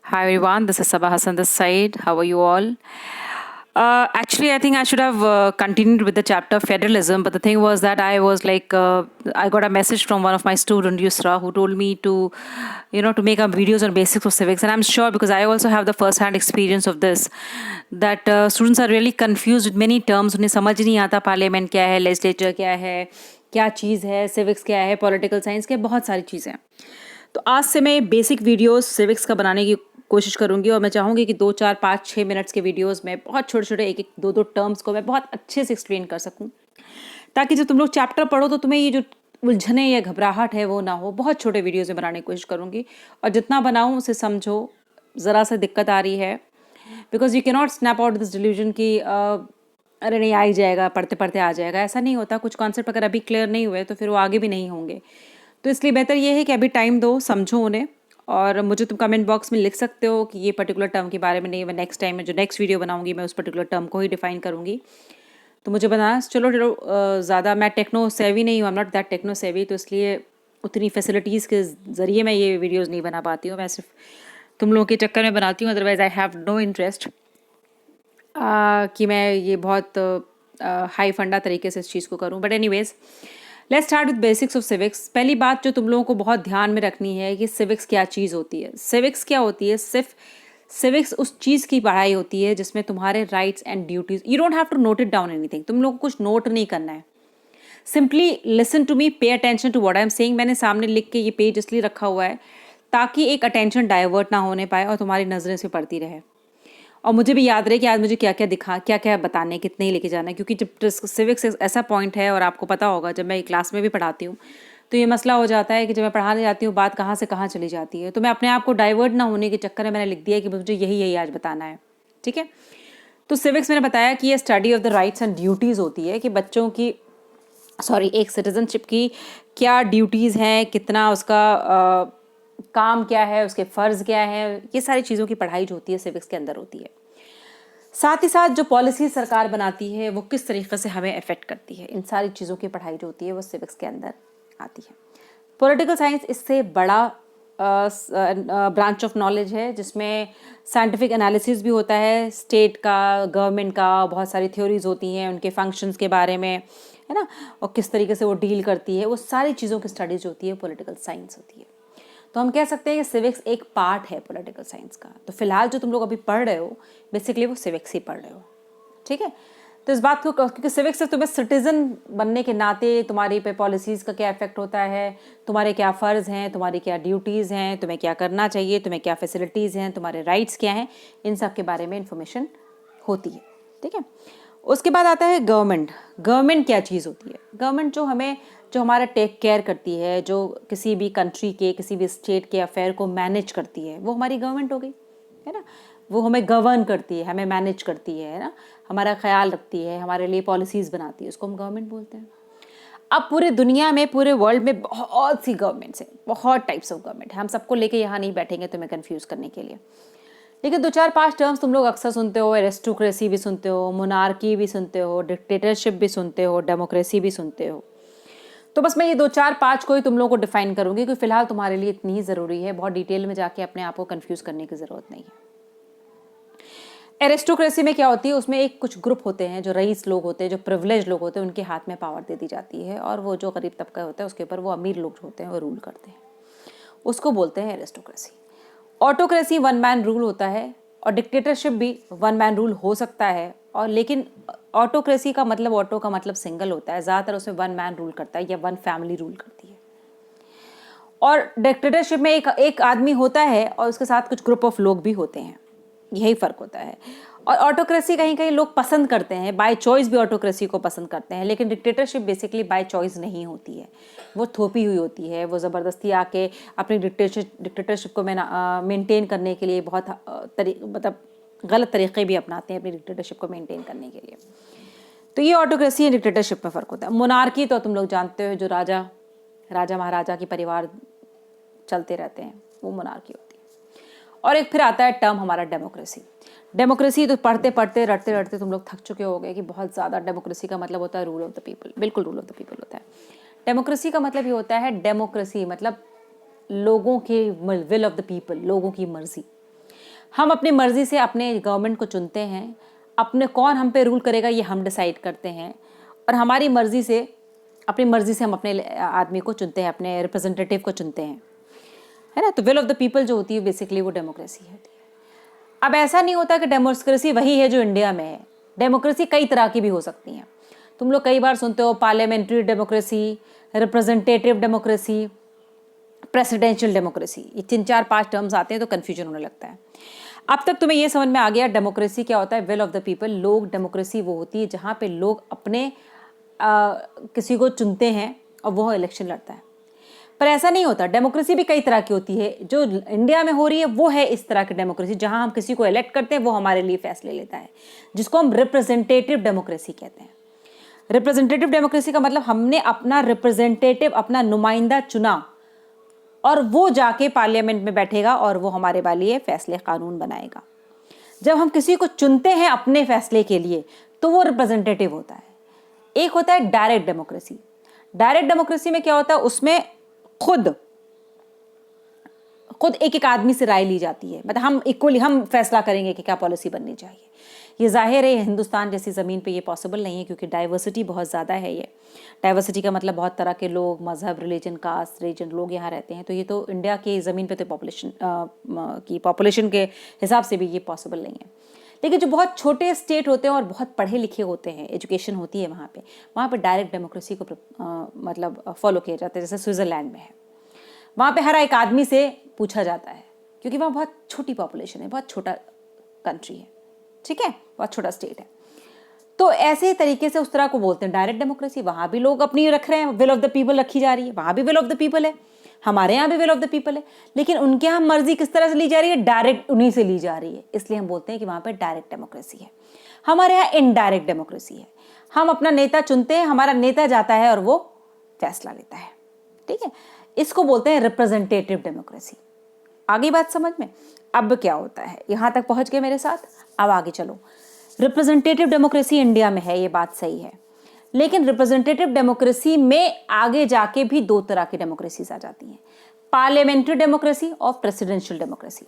Hi everyone, this is Sabah Hassan this side. How are you all? Actually, I think I should have continued with the chapter federalism, but the thing was that I was like, I got a message from one of my student Yusra who told me to, to make up videos on basics of civics, and I'm sure because I also have the first-hand experience of this, that students are really confused with many terms. उन्हें समझ नहीं आता parliament क्या है, legislature क्या है, क्या चीज़ है, सिविक्स क्या है, पॉलिटिकल साइंस क्या है, बहुत सारी चीज़ें हैं। तो आज से मैं बेसिक वीडियोस सिविक्स का बनाने की कोशिश करूंगी और मैं चाहूंगी कि 2 4 5 6 मिनट्स के वीडियोस में बहुत छोटे छोटे एक एक दो दो टर्म्स को मैं बहुत अच्छे से एक्सप्लेन कर सकूं, ताकि जब तुम लोग चैप्टर पढ़ो तो तुम्हें ये जो उलझने या घबराहट है वो ना हो। बहुत छोटे वीडियोस में बनाने की कोशिश करूंगी और जितना बनाऊं उसे समझो। ज़रा सा दिक्कत आ रही है because you can not snap out this delusion कि अरे नहीं आ ही जाएगा, पढ़ते पढ़ते आ जाएगा। ऐसा नहीं होता। कुछ कॉन्सेप्ट अगर अभी क्लियर नहीं हुए तो फिर वो आगे भी नहीं होंगे। तो इसलिए बेहतर ये है कि अभी टाइम दो, समझो उन्हें, और मुझे तुम कमेंट बॉक्स में लिख सकते हो कि ये पर्टिकुलर टर्म के बारे में नहीं, मैं नेक्स्ट टाइम में जो नेक्स्ट वीडियो बनाऊंगी मैं उस पर्टिकुलर टर्म को ही डिफाइन करूंगी। तो मुझे बताना। चलो चलो, ज़्यादा मैं टेक्नो सेवी नहीं हूँ, I am not that techno savvy, तो इसलिए उतनी फैसिलिटीज़ के ज़रिए मैं ये वीडियोज़ नहीं बना पाती हूँ। मैं सिर्फ तुम लोगों के चक्कर में बनाती हूँ, otherwise I have no interest कि मैं ये बहुत हाई फंडा तरीके से इस चीज़ को करूं। But anyways, let's start with basics of civics. पहली बात जो तुम लोगों को बहुत ध्यान में रखनी है कि सिविक्स क्या चीज़ होती है। सिविक्स क्या होती है? सिर्फ सिविक्स उस चीज़ की पढ़ाई होती है जिसमें तुम्हारे rights and duties, you don't have to note it down anything. तुम लोग को कुछ नोट नहीं करना है। Simply listen to me, pay attention to what I am saying. मैंने सामने लिख के ये पेज इसलिए रखा हुआ है ताकि एक अटेंशन डाइवर्ट ना होने पाए और तुम्हारी नज़रें से पड़ती रहे, और मुझे भी याद रहे कि आज मुझे क्या क्या क्या बताने, कितने ही लेके जाना है। क्योंकि जब सिविक्स ऐसा पॉइंट है, और आपको पता होगा जब मैं क्लास में भी पढ़ाती हूँ तो ये मसला हो जाता है कि जब मैं पढ़ाने जाती हूँ बात कहाँ से कहाँ चली जाती है। तो मैं अपने आप को डाइवर्ट ना होने के चक्कर में मैंने लिख दिया कि मुझे यही यही आज बताना है। ठीक है। तो सिविक्स मैंने बताया कि ये study of the rights and duties होती है कि बच्चों की, सॉरी, एक सिटीजनशिप की क्या ड्यूटीज़ हैं, कितना उसका काम क्या है, उसके फ़र्ज़ क्या है, ये सारी चीज़ों की पढ़ाई जो होती है सिविक्स के अंदर होती है। साथ ही साथ जो पॉलिसी सरकार बनाती है वो किस तरीके से हमें अफेक्ट करती है, इन सारी चीज़ों की पढ़ाई जो होती है वो सिविक्स के अंदर आती है। पॉलिटिकल साइंस इससे बड़ा ब्रांच ऑफ नॉलेज है जिसमें साइंटिफिक एनालिसिस भी होता है स्टेट का, गवर्नमेंट का। बहुत सारी थ्योरीज होती हैं उनके फंक्शंस के बारे में, है ना, और किस तरीके से वो डील करती है, वो सारी चीज़ों की स्टडीज होती है, पॉलिटिकल साइंस होती है। तो हम कह सकते हैं कि सिविक्स एक पार्ट है पॉलिटिकल साइंस का। तो फिलहाल जो तुम लोग अभी पढ़ रहे हो बेसिकली वो सिविक्स ही पढ़ रहे हो। ठीक है। तो इस बात को, क्योंकि सिविक्स से तुम्हें सिटीजन बनने के नाते तुम्हारी पे पॉलिसीज़ का क्या इफेक्ट होता है, तुम्हारे क्या फ़र्ज़ हैं, तुम्हारी क्या ड्यूटीज़ हैं, तुम्हें क्या करना चाहिए, तुम्हें क्या फैसिलिटीज़ हैं, तुम्हारे राइट्स क्या हैं, इन सब के बारे में इंफॉर्मेशन होती है। ठीक है। उसके बाद आता है गवर्नमेंट। गवर्नमेंट क्या चीज़ होती है? गवर्नमेंट जो हमारा टेक केयर करती है, जो किसी भी कंट्री के, किसी भी स्टेट के अफेयर को मैनेज करती है, वो हमारी गवर्नमेंट हो गई, है ना। वो हमें गवर्न करती है, हमें मैनेज करती है ना, हमारा ख्याल रखती है, हमारे लिए पॉलिसीज़ बनाती है, उसको हम गवर्नमेंट बोलते हैं। अब पूरे दुनिया में, पूरे वर्ल्ड में बहुत सी गवर्नमेंट्स हैं, बहुत टाइप्स ऑफ गवर्नमेंट है। हम सबको लेके यहाँ नहीं बैठेंगे तुम्हें कंफ्यूज करने के लिए, लेकिन 2 4 5 टर्म्स तुम लोग अक्सर सुनते हो। एरिस्टोक्रेसी भी सुनते हो, मोनार्की भी सुनते हो, डिक्टेटरशिप भी सुनते हो, डेमोक्रेसी भी सुनते हो। तो बस मैं ये 2 4 5 को ही तुम लोगों को डिफाइन करूंगी, क्योंकि फिलहाल तुम्हारे लिए इतनी ही ज़रूरी है। बहुत डिटेल में जाके अपने आप को कंफ्यूज करने की ज़रूरत नहीं है। एरिस्टोक्रेसी में क्या होती है? उसमें एक कुछ ग्रुप होते हैं, जो रईस लोग होते हैं, जो प्रिविलेज लोग होते हैं, उनके हाथ में पावर दे दी जाती है, और वो जो गरीब तबका होता है उसके ऊपर वो अमीर लोग होते हैं वो रूल करते हैं। उसको बोलते हैं aristocracy. Autocracy one man rule होता है, और डिक्टेटरशिप भी वन मैन रूल हो सकता है। और लेकिन ऑटोक्रेसी का मतलब, ऑटो का मतलब सिंगल होता है, ज़्यादातर उसमें वन मैन रूल करता है या वन फैमिली रूल करती है। और डिक्टेटरशिप में एक आदमी होता है और उसके साथ कुछ ग्रुप ऑफ लोग भी होते हैं, यही फ़र्क होता है। और ऑटोक्रेसी कहीं कहीं लोग पसंद करते हैं, बाय चॉइस भी ऑटोक्रेसी को पसंद करते हैं, लेकिन डिक्टेटरशिप बेसिकली बाय चॉइस नहीं होती है, वो थोपी हुई होती है। वो ज़बरदस्ती आके अपनी डिक्टेटरशिप को मेंटेन करने के लिए बहुत मतलब गलत तरीक़े भी अपनाते हैं अपनी डिक्टेटरशिप को मेंटेन करने के लिए। तो ये ऑटोक्रेसी एंड डिक्टेटरशिप में फ़र्क होता है। मोनार्की तो तुम लोग जानते हो, जो राजा महाराजा की परिवार चलते रहते हैं, वो मोनार्की होती है। और एक फिर आता है टर्म हमारा डेमोक्रेसी। डेमोक्रेसी तो पढ़ते पढ़ते, रटते रटते तुम लोग थक चुके होंगे कि बहुत ज़्यादा। डेमोक्रेसी का मतलब होता है रूल ऑफ द पीपल। बिल्कुल रूल ऑफ द पीपल होता है। डेमोक्रेसी का मतलब ये होता है, डेमोक्रेसी मतलब लोगों के, विल ऑफ द पीपल, लोगों की मर्जी। हम अपनी मर्जी से अपने गवर्नमेंट को चुनते हैं, अपने कौन हम पे रूल करेगा ये हम डिसाइड करते हैं, और हमारी मर्जी से, अपनी मर्जी से हम अपने आदमी को चुनते हैं, अपने रिप्रेजेंटेटिव को चुनते हैं, है ना। तो विल ऑफ द पीपल जो होती है बेसिकली वो डेमोक्रेसी होती है। अब ऐसा नहीं होता कि डेमोक्रेसी वही है जो इंडिया में है। डेमोक्रेसी कई तरह की भी हो सकती हैं। तुम लोग कई बार सुनते हो parliamentary democracy, representative democracy, presidential democracy, ये 3 4 5 टर्म्स आते हैं तो कन्फ्यूजन होने लगता है। अब तक तुम्हें ये समझ में आ गया डेमोक्रेसी क्या होता है, विल ऑफ द पीपल। लोग, डेमोक्रेसी वो होती है जहाँ पे लोग अपने किसी को चुनते हैं और वो इलेक्शन लड़ता है। पर ऐसा नहीं होता, डेमोक्रेसी भी कई तरह की होती है। जो इंडिया में हो रही है वो है इस तरह की डेमोक्रेसी जहाँ हम किसी को इलेक्ट करते हैं, वो हमारे लिए फैसले लेता है, जिसको हम रिप्रेजेंटेटिव डेमोक्रेसी कहते हैं। रिप्रेजेंटेटिव डेमोक्रेसी का मतलब हमने अपना रिप्रेजेंटेटिव, अपना नुमाइंदा चुना और वो जाके पार्लियामेंट में बैठेगा और वो हमारे लिए फैसले कानून बनाएगा। जब हम किसी को चुनते हैं अपने फैसले के लिए तो वो रिप्रेजेंटेटिव होता है। एक होता है डायरेक्ट डेमोक्रेसी। डायरेक्ट डेमोक्रेसी में क्या होता है, उसमें खुद एक एक आदमी से राय ली जाती है, मतलब हम इक्वली हम फैसला करेंगे कि क्या पॉलिसी बननी चाहिए। ये जाहिर है हिंदुस्तान जैसी ज़मीन पे ये पॉसिबल नहीं है, क्योंकि डाइवर्सिटी बहुत ज़्यादा है। ये डाइवर्सिटी का मतलब बहुत तरह के लोग, मज़हब, रिलीजन, कास्ट, रीजन लोग यहाँ रहते हैं। तो ये तो इंडिया की ज़मीन पे तो पॉपुलेशन के हिसाब से भी ये पॉसिबल नहीं है। लेकिन जो बहुत छोटे स्टेट होते हैं और बहुत पढ़े लिखे होते हैं, एजुकेशन होती है वहाँ पे डायरेक्ट डेमोक्रेसी को मतलब फॉलो किया जाता है। जैसे स्विट्ज़रलैंड में है, वहाँ पे हर एक आदमी से पूछा जाता है, क्योंकि वहाँ बहुत छोटी पॉपुलेशन है, बहुत छोटा कंट्री है, ठीक है, बहुत छोटा स्टेट है। तो ऐसे तरीके से उस तरह को बोलते हैं डायरेक्ट डेमोक्रेसी। वहाँ भी लोग अपनी रख रहे हैं, विल ऑफ द पीपल रखी जा रही है, वहाँ भी विल ऑफ द पीपल है, हमारे यहाँ भी विल ऑफ द पीपल है। लेकिन उनके यहाँ मर्जी किस तरह से ली जा रही है, डायरेक्ट उन्हीं से ली जा रही है, इसलिए हम बोलते हैं कि वहाँ पर डायरेक्ट डेमोक्रेसी है। हमारे यहाँ इनडायरेक्ट डेमोक्रेसी है। हम अपना नेता चुनते हैं, हमारा नेता जाता है और वो फैसला लेता है, ठीक है। इसको बोलते हैं रिप्रेजेंटेटिव डेमोक्रेसी। आगे बात समझ में? अब क्या होता है, यहाँ तक पहुँच गए मेरे साथ, अब आगे चलो। रिप्रेजेंटेटिव डेमोक्रेसी इंडिया में है, ये बात सही है, लेकिन रिप्रेजेंटेटिव डेमोक्रेसी में आगे जाके भी 2 तरह की डेमोक्रेसीज आ जाती हैं, पार्लियामेंट्री डेमोक्रेसी और प्रेसिडेंशियल डेमोक्रेसी।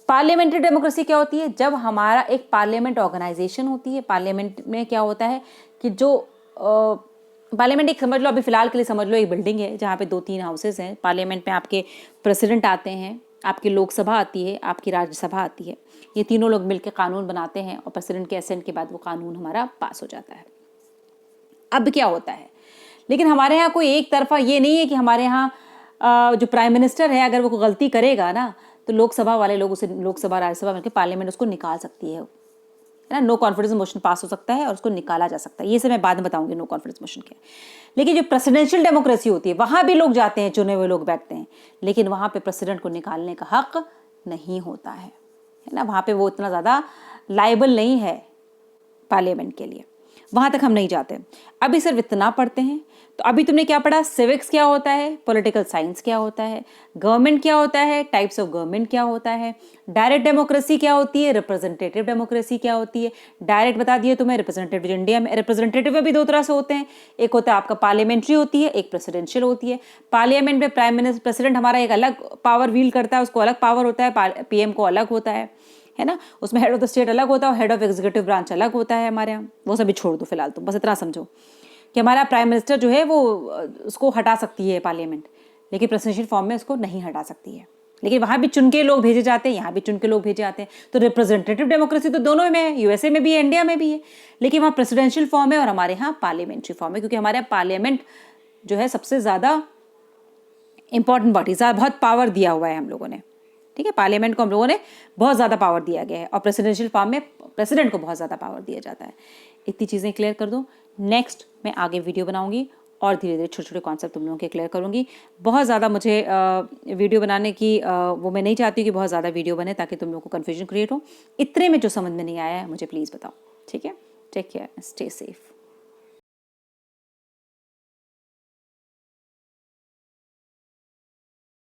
पार्लियामेंट्री डेमोक्रेसी क्या होती है, जब हमारा एक पार्लियामेंट ऑर्गेनाइजेशन होती है। पार्लियामेंट में क्या होता है कि जो पार्लियामेंट एक समझ लो, अभी फिलहाल के लिए समझ लो एक बिल्डिंग है जहाँ पे 2-3 हाउसेज हैं। पार्लियामेंट में आपके प्रेसिडेंट आते हैं, आपकी लोकसभा आती है, आपकी राज्यसभा आती है। ये तीनों लोग मिलकर कानून बनाते हैं और प्रेसिडेंट के असेंट के बाद वो कानून हमारा पास हो जाता है। अब क्या होता है, लेकिन हमारे यहाँ कोई एक तरफा ये नहीं है कि हमारे यहाँ जो प्राइम मिनिस्टर है अगर वो कोई गलती करेगा ना तो लोकसभा वाले लोग उसे, लोकसभा राज्यसभा मिलकर पार्लियामेंट उसको निकाल सकती है ना। नो कॉन्फिडेंस मोशन पास हो सकता है और उसको निकाला जा सकता है। ये सब मैं बाद में बताऊंगी नो कॉन्फिडेंस मोशन क्या। लेकिन जो प्रेसिडेंशियल डेमोक्रेसी होती है वहाँ भी लोग जाते हैं, चुने हुए लोग बैठते हैं, लेकिन वहाँ पे प्रेसिडेंट को निकालने का हक नहीं होता है ना। वहाँ पे वो इतना ज़्यादा लायबल नहीं है पार्लियामेंट के लिए, वहाँ तक हम नहीं जाते। अभी सिर्फ इतना पढ़ते हैं। तो अभी तुमने क्या पढ़ा, सिविक्स क्या होता है, पॉलिटिकल साइंस क्या होता है, गवर्नमेंट क्या होता है, टाइप्स ऑफ गवर्नमेंट क्या होता है, डायरेक्ट डेमोक्रेसी क्या होती है, रिप्रेजेंटेटिव डेमोक्रेसी क्या होती है। डायरेक्ट बता दिए तुम्हें, रिप्रेजेंटेटिव जो इंडिया में, रिप्रेजेंटेटिव में भी 2 तरह से होते हैं। एक होता है आपका पार्लियामेंट्री होती है, एक प्रेसिडेंशियल होती है। पार्लियामेंट में प्राइम मिनिस्टर, प्रेसिडेंट हमारा एक अलग पावर व्हील करता है, उसको अलग पावर होता है, पीएम को अलग होता है ना। उसमें हेड ऑफ द स्टेट अलग होता है और हेड ऑफ एग्जीक्यूटिव ब्रांच अलग होता है हमारे यहाँ। वो सभी छोड़ दो फिलहाल, तुम बस इतना समझो कि हमारा प्राइम मिनिस्टर जो है वो उसको हटा सकती है पार्लियामेंट, लेकिन प्रेसिडेंशियल फॉर्म में उसको नहीं हटा सकती है। लेकिन वहाँ भी चुन के लोग भेजे जाते हैं, यहाँ भी चुन के लोग भेजे जाते हैं। तो रिप्रेजेंटेटिव डेमोक्रेसी तो दोनों में है, यूएसए में भी है, इंडिया में भी है, लेकिन वहाँ प्रेसिडेंशियल फॉर्म है और हमारे यहाँ पार्लियामेंट्री फॉर्म है, क्योंकि हमारे यहाँ पार्लियामेंट जो है सबसे ज़्यादा इंपॉर्टेंट बॉडी, बहुत पावर दिया हुआ है हम लोगों ने, ठीक है। पार्लियामेंट को हम लोगों ने बहुत ज़्यादा पावर दिया गया है और प्रेसिडेंशियल फॉर्म में प्रेसिडेंट को बहुत ज़्यादा पावर दिया जाता है। इतनी चीज़ें क्लियर कर दो। नेक्स्ट मैं आगे वीडियो बनाऊंगी और धीरे धीरे छोटे छोटे कॉन्सेप्ट तुम लोगों के क्लियर करूंगी। बहुत ज़्यादा मुझे वीडियो बनाने की वो मैं नहीं चाहती कि बहुत ज़्यादा वीडियो बने ताकि तुम लोगों को कन्फ्यूजन क्रिएट हो। इतने में जो समझ में नहीं आया है मुझे प्लीज़ बताओ, ठीक है। Take care, stay safe.